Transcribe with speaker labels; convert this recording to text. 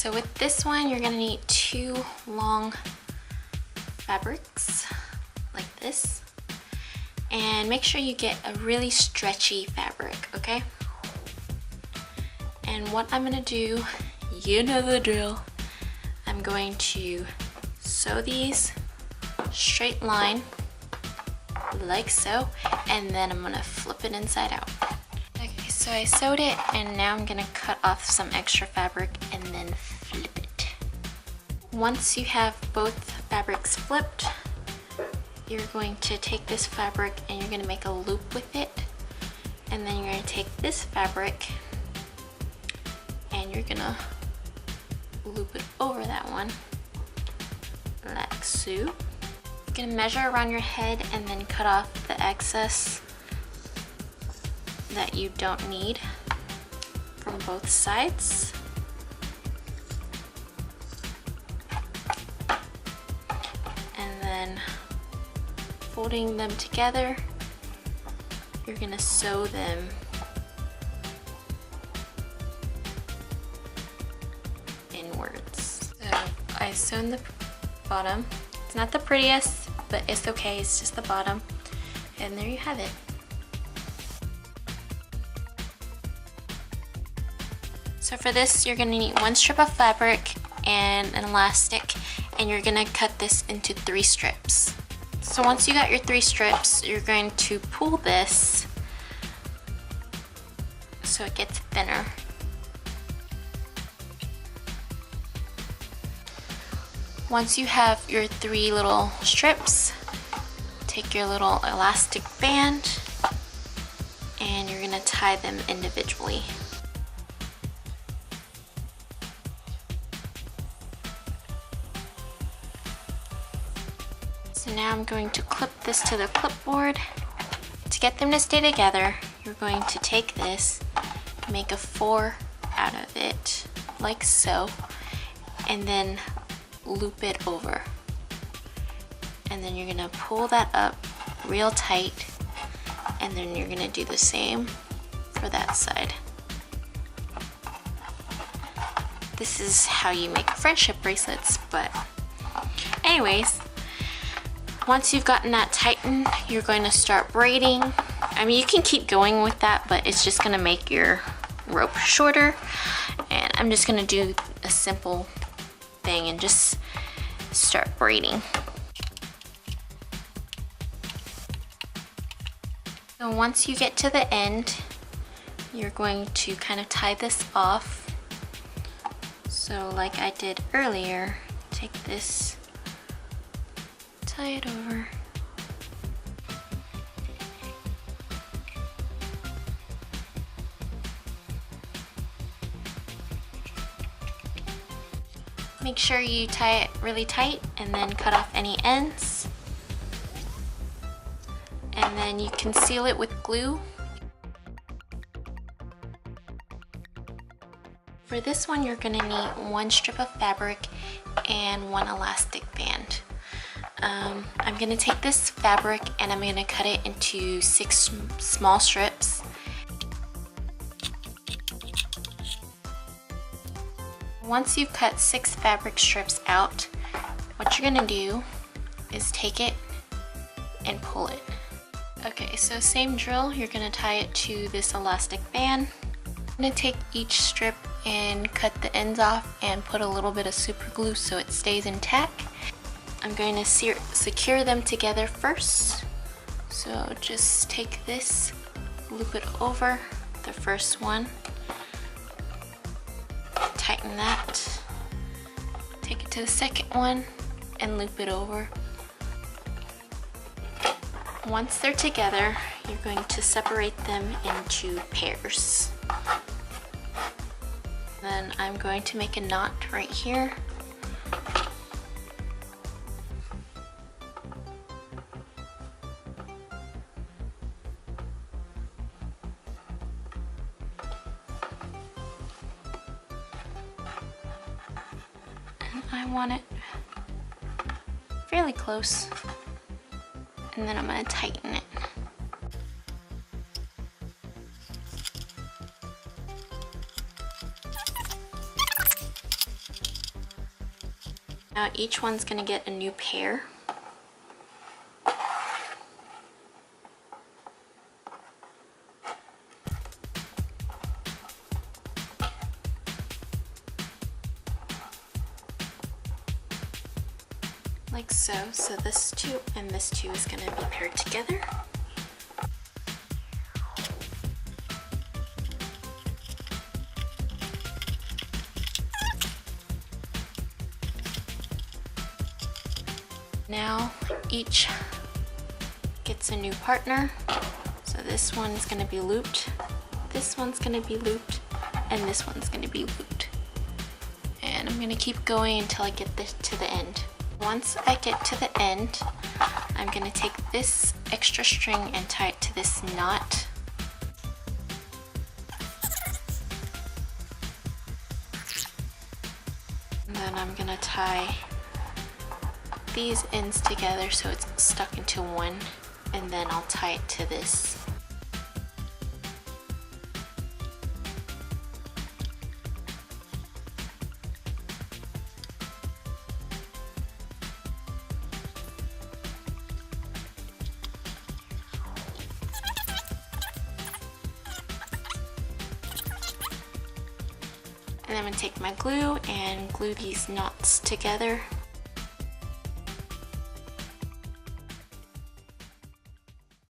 Speaker 1: So with this one, you're gonna need 2 long fabrics like this. And make sure you get a really stretchy fabric, okay? And what I'm gonna do, you know the drill, I'm going to sew these straight line like so, and then I'm gonna flip it inside out. Okay, so I sewed it, and now I'm gonna cut off some extra fabric and then flip it. Once you have both fabrics flipped, you're going to take this fabric and you're gonna make a loop with it, and then you're gonna take this fabric and you're gonna loop it over that one like so. You're gonna measure around your head and then cut off the excess that you don't need from both sides. And then folding them together, you're gonna sew them inwards. So I sewn the bottom. It's not the prettiest, but it's okay, it's just the bottom. And there you have it. So for this, you're gonna need 1 strip of fabric and an elastic, and you're gonna cut this into 3 strips. So once you got your 3 strips, you're going to pull this so it gets thinner. Once you have your 3 little strips, take your little elastic band and you're gonna tie them individually. So now I'm going to clip this to the clipboard. To get them to stay together, you're going to take this, make a 4 out of it, like so, and then loop it over. And then you're gonna pull that up real tight, and then you're gonna do the same for that side. This is how you make friendship bracelets, but anyways, once you've gotten that tightened, you're going to start braiding. I mean, you can keep going with that, but it's just gonna make your rope shorter. And I'm just gonna do a simple thing and just start braiding. So once you get to the end, you're going to kind of tie this off. So like I did earlier, take this, tie it over. Make sure you tie it really tight and then cut off any ends. And then you can seal it with glue. For this one, you're gonna need 1 strip of fabric and 1 elastic band. I'm gonna take this fabric and I'm gonna cut it into 6 small strips. Once you've cut 6 fabric strips out, what you're gonna do is take it and pull it. Okay, so same drill, you're gonna tie it to this elastic band. I'm gonna take each strip and cut the ends off and put a little bit of super glue so it stays intact. I'm going to secure them together first. So just take this, loop it over the first one, tighten that, take it to the second one and loop it over. Once they're together, you're going to separate them into pairs. Then I'm going to make a knot right here. And I want it fairly close. And then I'm going to tighten it. Now each one's gonna get a new pair. Like so. So this two and this two is gonna be paired together. Now each gets a new partner. So this one's gonna be looped, this one's gonna be looped, and this one's gonna be looped. And I'm gonna keep going until I get this to the end. Once I get to the end, I'm gonna take this extra string and tie it to this knot. And then I'm gonna tie these ends together so it's stuck into one, and then I'll tie it to this. And I'm gonna take my glue and glue these knots together.